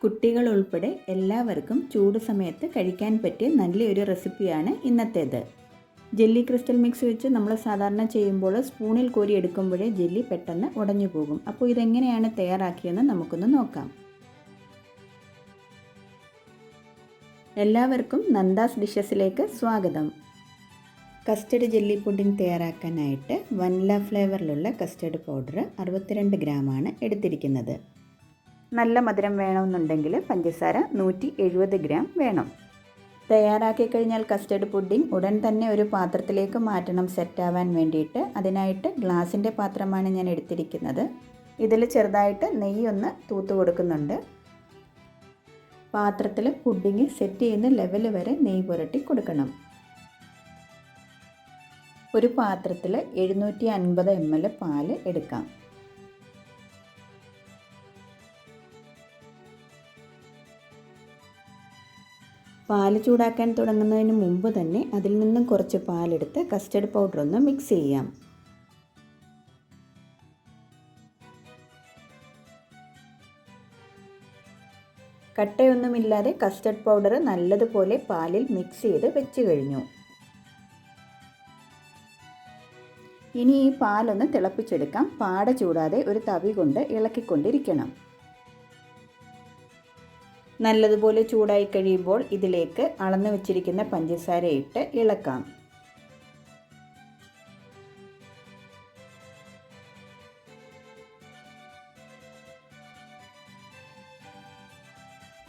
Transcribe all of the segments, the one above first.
കുട്ടികൾ ഉൾപ്പെടെ എല്ലാവർക്കും ചൂട് സമയത്ത് കഴിക്കാൻ പറ്റിയ നല്ലൊരു റെസിപ്പിയാണ് ഇന്നത്തേത്. ജെല്ലി ക്രിസ്റ്റൽ മിക്സ് വെച്ച് നമ്മൾ സാധാരണ ചെയ്യുമ്പോൾ സ്പൂണിൽ കോരി എടുക്കുമ്പോഴേ ജെല്ലി പെട്ടെന്ന് ഉടഞ്ഞു പോകും. അപ്പോൾ ഇതെങ്ങനെയാണ് തയ്യാറാക്കിയെന്ന് നമുക്കൊന്ന് നോക്കാം. എല്ലാവർക്കും നന്ദാസ് ഡിഷസിലേക്ക് സ്വാഗതം. കസ്റ്റർഡ് ജെല്ലി പുഡിംഗ് തയ്യാറാക്കാനായിട്ട് വനില ഫ്ലേവറിലുള്ള കസ്റ്റർഡ് പൗഡർ 62 ഗ്രാമാണ് എടുത്തിരിക്കുന്നത്. നല്ല മധുരം വേണമെന്നുണ്ടെങ്കിൽ പഞ്ചസാര 170 ഗ്രാം വേണം. തയ്യാറാക്കി കഴിഞ്ഞാൽ കസ്റ്റർഡ് പുഡിംഗ് ഉടൻ തന്നെ ഒരു പാത്രത്തിലേക്ക് മാറ്റണം സെറ്റാവാൻ വേണ്ടിയിട്ട്. അതിനായിട്ട് ഗ്ലാസിൻ്റെ പാത്രമാണ് ഞാൻ എടുത്തിരിക്കുന്നത്. ഇതിൽ ചെറുതായിട്ട് നെയ്യൊന്ന് തൂത്ത് കൊടുക്കുന്നുണ്ട്. പാത്രത്തിൽ പുഡിംഗ് സെറ്റ് ചെയ്യുന്ന ലെവൽ വരെ നെയ്യ് പുരട്ടി കൊടുക്കണം. ഒരു പാത്രത്തിൽ 750 ml പാൽ എടുക്കാം. പാല് ചൂടാക്കാൻ തുടങ്ങുന്നതിന് മുമ്പ് തന്നെ അതിൽ നിന്നും കുറച്ച് പാലെടുത്ത് കസ്റ്റർഡ് പൗഡർ ഒന്ന് മിക്സ് ചെയ്യാം. കട്ടയൊന്നുമില്ലാതെ കസ്റ്റർഡ് പൗഡർ നല്ലതുപോലെ പാലിൽ മിക്സ് ചെയ്ത് വെച്ച് കഴിഞ്ഞു. ഇനി ഈ പാലൊന്ന് തിളപ്പിച്ചെടുക്കാം. പാട ചൂടാതെ ഒരു തവി കൊണ്ട് ഇളക്കിക്കൊണ്ടിരിക്കണം. നല്ലതുപോലെ ചൂടായി കഴിയുമ്പോൾ ഇതിലേക്ക് അളന്നു വെച്ചിരിക്കുന്ന പഞ്ചസാര ഇട്ട് ഇളക്കാം.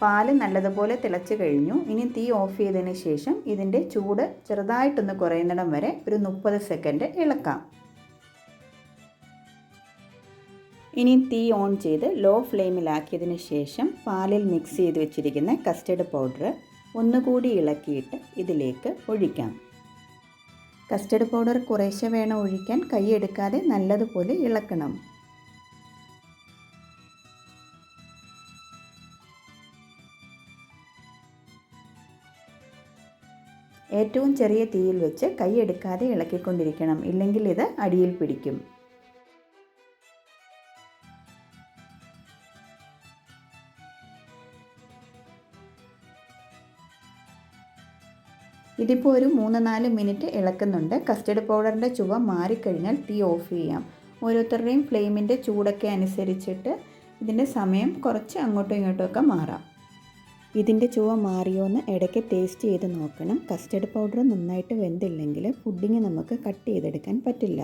പാല് നല്ലതുപോലെ തിളച്ച് കഴിഞ്ഞു. ഇനി തീ ഓഫ് ചെയ്തതിന് ശേഷം ഇതിൻ്റെ ചൂട് ചെറുതായിട്ടൊന്ന് കുറയുന്നിടം വരെ ഒരു 30 സെക്കൻഡ് ഇളക്കാം. ഇനി തീ ഓൺ ചെയ്ത് ലോ ഫ്ലെയിമിലാക്കിയതിന് ശേഷം പാലിൽ മിക്സ് ചെയ്ത് വെച്ചിരിക്കുന്ന കസ്റ്റർഡ് പൗഡർ ഒന്നുകൂടി ഇളക്കിയിട്ട് ഇതിലേക്ക് ഒഴിക്കാം. കസ്റ്റർഡ് പൗഡർ കുറേശ്ശെ വേണം ഒഴിക്കാൻ. കൈയെടുക്കാതെ നല്ലതുപോലെ ഇളക്കണം. ഏറ്റവും ചെറിയ തീയിൽ വെച്ച് കൈയെടുക്കാതെ ഇളക്കിക്കൊണ്ടിരിക്കണം, ഇല്ലെങ്കിൽ ഇത് അടിയിൽ പിടിക്കും. ഇതിപ്പോൾ ഒരു 3-4 മിനിറ്റ് ഇളക്കുന്നുണ്ട്. കസ്റ്റർഡ് പൗഡറിൻ്റെ ചുവ മാറിക്കഴിഞ്ഞാൽ തീ ഓഫ് ചെയ്യാം. ഓരോരുത്തരുടെയും ഫ്ലെയിമിൻ്റെ ചൂടൊക്കെ അനുസരിച്ചിട്ട് ഇതിൻ്റെ സമയം കുറച്ച് അങ്ങോട്ടും ഇങ്ങോട്ടുമൊക്കെ മാറാം. ഇതിൻ്റെ ചുവ മാറിയോന്ന് ഇടയ്ക്ക് ടേസ്റ്റ് ചെയ്ത് നോക്കണം. കസ്റ്റർഡ് പൗഡർ നന്നായിട്ട് വെന്തില്ലെങ്കിൽ പുഡിങ് നമുക്ക് കട്ട് ചെയ്തെടുക്കാൻ പറ്റില്ല.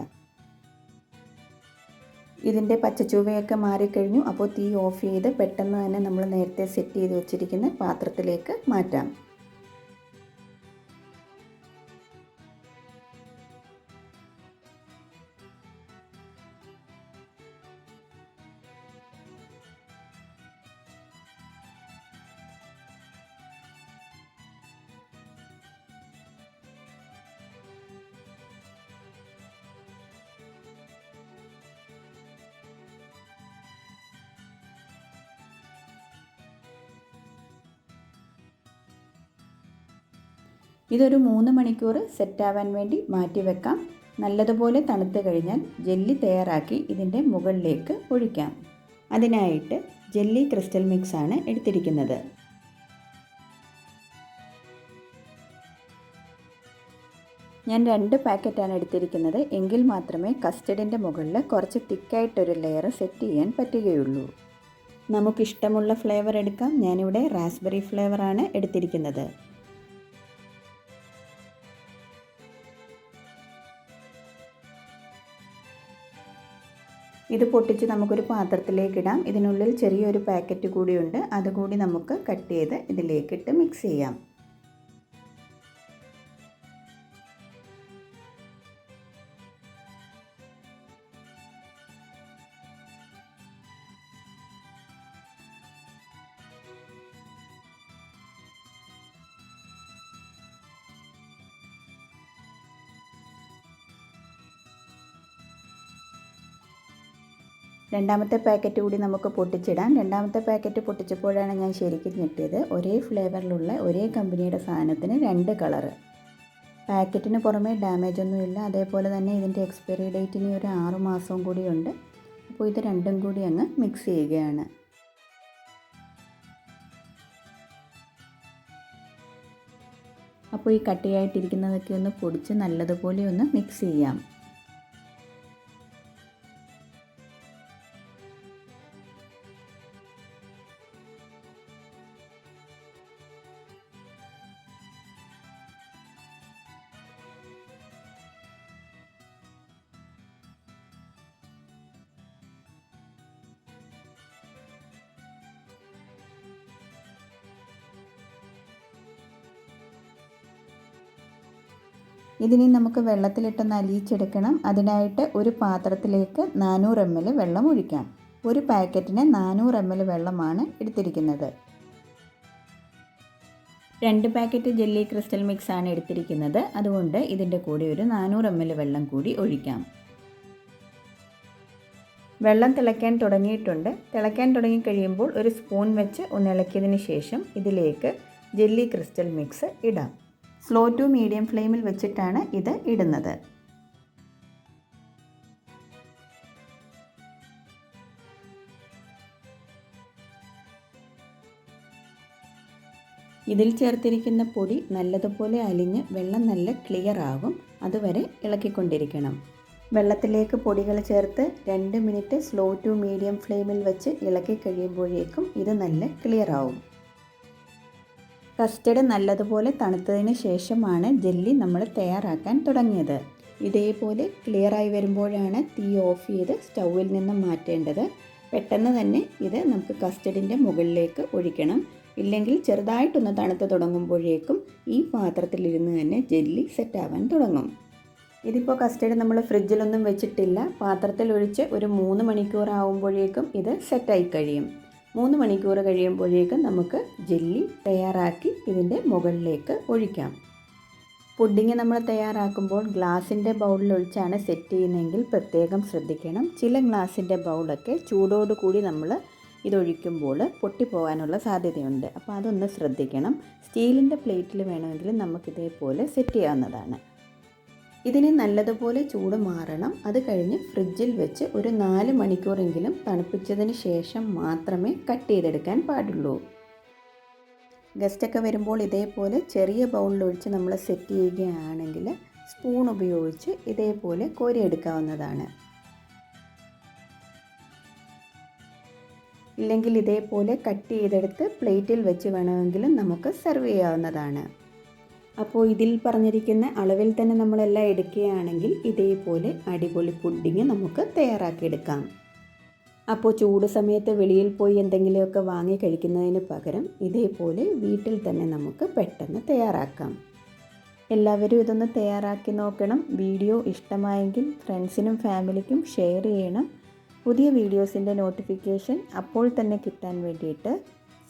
ഇതിൻ്റെ പച്ചച്ചുവയൊക്കെ മാറിക്കഴിഞ്ഞു. അപ്പോൾ തീ ഓഫ് ചെയ്ത് പെട്ടെന്ന് തന്നെ നമ്മൾ നേരത്തെ സെറ്റ് ചെയ്ത് വെച്ചിരിക്കുന്ന പാത്രത്തിലേക്ക് മാറ്റാം. ഇതൊരു 3 മണിക്കൂർ സെറ്റാവാൻ വേണ്ടി മാറ്റി വെക്കാം. നല്ലതുപോലെ തണുത്ത് കഴിഞ്ഞാൽ ജെല്ലി തയ്യാറാക്കി ഇതിൻ്റെ മുകളിലേക്ക് ഒഴിക്കാം. അതിനായിട്ട് ജെല്ലി ക്രിസ്റ്റൽ മിക്സ് ആണ് എടുത്തിരിക്കുന്നത്. ഞാൻ 2 പാക്കറ്റാണ് എടുത്തിരിക്കുന്നത്. എങ്കിൽ മാത്രമേ കസ്റ്റർഡിൻ്റെ മുകളിൽ കുറച്ച് തിക്കായിട്ടൊരു ലെയർ സെറ്റ് ചെയ്യാൻ പറ്റുകയുള്ളൂ. നമുക്കിഷ്ടമുള്ള ഫ്ലേവർ എടുക്കാം. ഞാനിവിടെ റാസ്ബെറി ഫ്ലേവറാണ് എടുത്തിരിക്കുന്നത്. ഇത് പൊട്ടിച്ച് നമുക്കൊരു പാത്രത്തിലേക്ക് ഇടാം. ഇതിനുള്ളിൽ ചെറിയൊരു പാക്കറ്റ് കൂടിയുണ്ട്. അതുകൂടി നമുക്ക് കട്ട് ചെയ്ത് ഇതിലേക്കിട്ട് മിക്സ് ചെയ്യാം. രണ്ടാമത്തെ പാക്കറ്റ് കൂടി നമുക്ക് പൊട്ടിച്ചിടാം. രണ്ടാമത്തെ പാക്കറ്റ് പൊട്ടിച്ചപ്പോഴാണ് ഞാൻ ശരിക്കും ഞെട്ടിയത്. ഒരേ ഫ്ലേവറിലുള്ള ഒരേ കമ്പനിയുടെ സാധനത്തിന് 2 കളറ്. പാക്കറ്റിന് പുറമേ ഡാമേജ് ഒന്നുമില്ല. അതേപോലെ തന്നെ ഇതിൻ്റെ എക്സ്പയറി ഡേറ്റിന് ഒരു 6 മാസവും കൂടിയുണ്ട്. അപ്പോൾ ഇത് രണ്ടും കൂടി അങ്ങ് മിക്സ് ചെയ്യുകയാണ്. അപ്പോൾ ഈ കട്ടിയായിട്ടിരിക്കുന്നതൊക്കെ ഒന്ന് പൊടിച്ച് നല്ലതുപോലെ ഒന്ന് മിക്സ് ചെയ്യാം. ഇതിനി നമുക്ക് വെള്ളത്തിലിട്ടൊന്ന് അലിയിച്ചെടുക്കണം. അതിനായിട്ട് ഒരു പാത്രത്തിലേക്ക് 400 ml വെള്ളം ഒഴിക്കാം. ഒരു പാക്കറ്റിന് 400 ml വെള്ളമാണ് എടുത്തിരിക്കുന്നത്. 2 പാക്കറ്റ് ജെല്ലി ക്രിസ്റ്റൽ മിക്സ് ആണ് എടുത്തിരിക്കുന്നത്. അതുകൊണ്ട് ഇതിൻ്റെ കൂടെ ഒരു 400 ml വെള്ളം കൂടി ഒഴിക്കാം. വെള്ളം തിളയ്ക്കാൻ തുടങ്ങിയിട്ടുണ്ട്. തിളയ്ക്കാൻ തുടങ്ങിക്കഴിയുമ്പോൾ ഒരു സ്പൂൺ വെച്ച് ഒന്ന് ഇളക്കിയതിന് ശേഷം ഇതിലേക്ക് ജെല്ലി ക്രിസ്റ്റൽ മിക്സ് ഇടാം. സ്ലോ ടു മീഡിയം ഫ്ലെയിമിൽ വെച്ചിട്ടാണ് ഇത് ഇടുന്നത്. ഇതിൽ ചേർത്തിരിക്കുന്ന പൊടി നല്ലതുപോലെ അലിഞ്ഞ് വെള്ളം നല്ല ക്ലിയർ ആകും. അതുവരെ ഇളക്കിക്കൊണ്ടിരിക്കണം. വെള്ളത്തിലേക്ക് പൊടികൾ ചേർത്ത് 2 മിനിറ്റ് സ്ലോ ടു മീഡിയം ഫ്ലെയിമിൽ വെച്ച് ഇളക്കി കഴിയുമ്പോഴേക്കും ഇത് നല്ല ക്ലിയർ ആവും. കസ്റ്റർഡ് നല്ലതുപോലെ തണുത്തതിന് ശേഷമാണ് ജെല്ലി നമ്മൾ തയ്യാറാക്കാൻ തുടങ്ങിയത്. ഇതേപോലെ ക്ലിയറായി വരുമ്പോഴാണ് തീ ഓഫ് ചെയ്ത് സ്റ്റൗവിൽ നിന്ന് മാറ്റേണ്ടത്. പെട്ടെന്ന് തന്നെ ഇത് നമുക്ക് കസ്റ്റർഡിൻ്റെ മുകളിലേക്ക് ഒഴിക്കണം. ഇല്ലെങ്കിൽ ചെറുതായിട്ടൊന്ന് തണുത്ത് തുടങ്ങുമ്പോഴേക്കും ഈ പാത്രത്തിലിരുന്ന് തന്നെ ജെല്ലി സെറ്റാവാൻ തുടങ്ങും. ഇതിപ്പോൾ കസ്റ്റർഡ് നമ്മൾ ഫ്രിഡ്ജിലൊന്നും വെച്ചിട്ടില്ല. പാത്രത്തിൽ ഒഴിച്ച് ഒരു 3 മണിക്കൂർ ആകുമ്പോഴേക്കും ഇത് സെറ്റായി കഴിയും. 3 മണിക്കൂർ കഴിയുമ്പോഴേക്കും നമുക്ക് ജെല്ലി തയ്യാറാക്കി ഇതിൻ്റെ മുകളിലേക്ക് ഒഴിക്കാം. പുഡിങ് നമ്മൾ തയ്യാറാക്കുമ്പോൾ ഗ്ലാസിൻ്റെ ബൗളിലൊഴിച്ചാണ് സെറ്റ് ചെയ്യുന്നതെങ്കിൽ പ്രത്യേകം ശ്രദ്ധിക്കണം. ചില ഗ്ലാസിൻ്റെ ബൗളൊക്കെ ചൂടോടുകൂടി നമ്മൾ ഇതൊഴിക്കുമ്പോൾ പൊട്ടിപ്പോകാനുള്ള സാധ്യതയുണ്ട്. അപ്പോൾ അതൊന്ന് ശ്രദ്ധിക്കണം. സ്റ്റീലിൻ്റെ പ്ലേറ്റിൽ വേണമെങ്കിൽ നമുക്കിതേപോലെ സെറ്റ് ചെയ്യാവുന്നതാണ്. ഇതിന് നല്ലതുപോലെ ചൂട് മാറണം. അത് കഴിഞ്ഞ് ഫ്രിഡ്ജിൽ വെച്ച് ഒരു 4 മണിക്കൂറെങ്കിലും തണുപ്പിച്ചതിന് ശേഷം മാത്രമേ കട്ട് ചെയ്തെടുക്കാൻ പാടുള്ളൂ. ഗസ്റ്റൊക്കെ വരുമ്പോൾ ഇതേപോലെ ചെറിയ ബൗളിലൊഴിച്ച് നമ്മൾ സെറ്റ് ചെയ്യുകയാണെങ്കിൽ സ്പൂൺ ഉപയോഗിച്ച് ഇതേപോലെ കോരിയെടുക്കാവുന്നതാണ്. ഇല്ലെങ്കിൽ ഇതേപോലെ കട്ട് ചെയ്തെടുത്ത് പ്ലേറ്റിൽ വെച്ച് വേണമെങ്കിലും നമുക്ക് സെർവ് ചെയ്യാവുന്നതാണ്. അപ്പോൾ ഇതിൽ പറഞ്ഞിരിക്കുന്ന അളവിൽ തന്നെ നമ്മളെല്ലാം എടുക്കുകയാണെങ്കിൽ ഇതേപോലെ അടിപൊളി പുഡിങ് നമുക്ക് തയ്യാറാക്കിയെടുക്കാം. അപ്പോൾ ചൂട് സമയത്ത് വെളിയിൽ പോയി എന്തെങ്കിലുമൊക്കെ വാങ്ങി കഴിക്കുന്നതിന് പകരം ഇതേപോലെ വീട്ടിൽ തന്നെ നമുക്ക് പെട്ടെന്ന് തയ്യാറാക്കാം. എല്ലാവരും ഇതൊന്ന് തയ്യാറാക്കി നോക്കണം. വീഡിയോ ഇഷ്ടമായെങ്കിൽ ഫ്രണ്ട്സിനും ഫാമിലിക്കും ഷെയർ ചെയ്യണം. പുതിയ വീഡിയോസിൻ്റെ നോട്ടിഫിക്കേഷൻ അപ്പോൾ തന്നെ കിട്ടാൻ വേണ്ടിയിട്ട്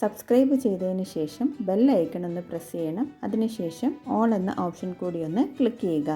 സബ്സ്ക്രൈബ് ചെയ്തതിന് ശേഷം ബെൽ ഐക്കൺ ഒന്ന് പ്രസ് ചെയ്യണം. അതിനുശേഷം ഓൾ എന്ന ഓപ്ഷൻ കൂടി ഒന്ന് ക്ലിക്ക് ചെയ്യുക.